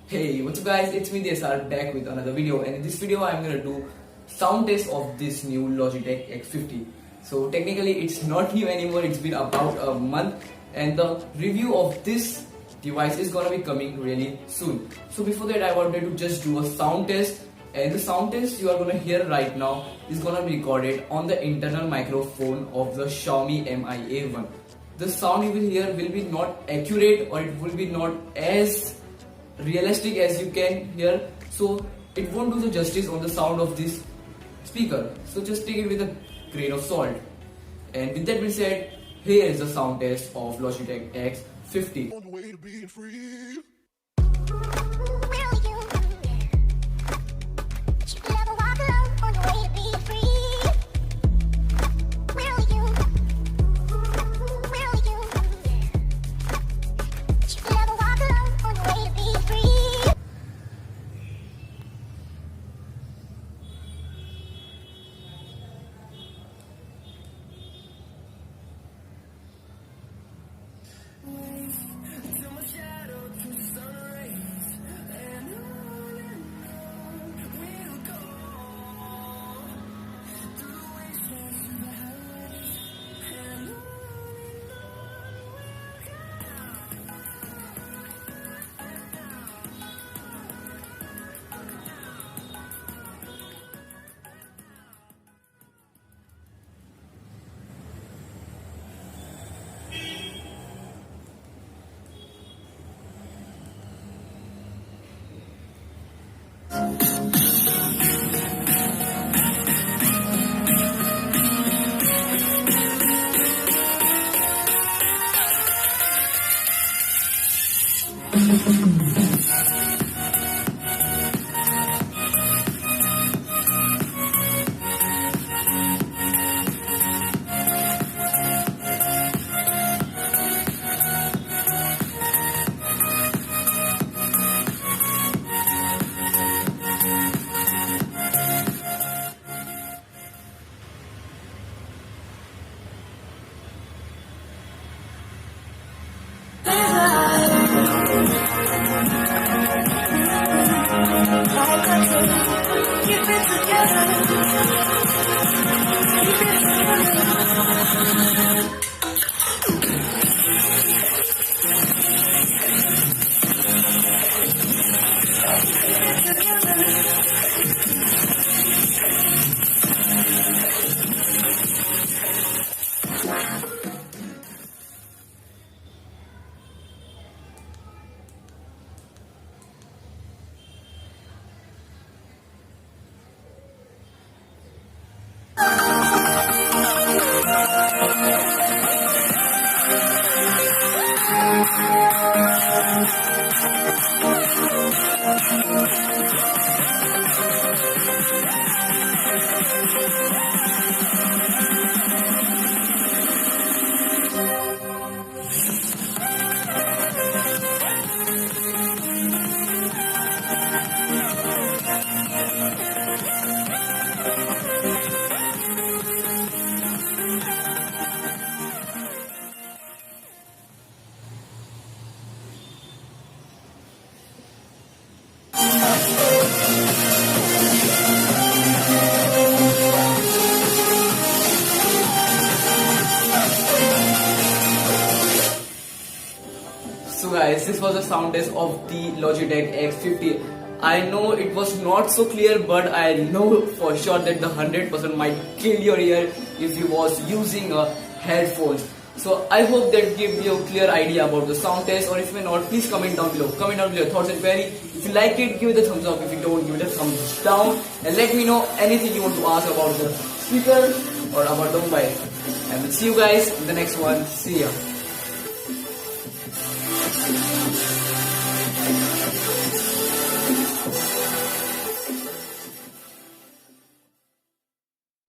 Hey, what's up guys, it's me DSR back with another video, and in this video I'm gonna do sound test of this new Logitech X50. So technically it's not new anymore, it's been about a month and the review of this device is gonna be coming really soon. So before that I wanted to just do a sound test, and the sound test you are gonna hear right now is gonna be recorded on the internal microphone of the Xiaomi Mi A1. The sound you will hear will be not accurate, or it will be not as realistic as you can hear, so it won't do the justice on the sound of this speaker, so just take it with a grain of salt. And with that being said, here is the sound test of Logitech X50. On the way to being free. So guys, this was a sound test of the Logitech X50. I know it was not so clear, but I know for sure that the 100% might kill your ear if you was using headphones. So I hope that gave you a clear idea about the sound test, or if you may not, please comment down below. Comment down below your thoughts and query. If you like it, give it a thumbs up. If you don't, give it a thumbs down. And let me know anything you want to ask about the speaker or about the mobile. And we'll see you guys in the next one. See ya.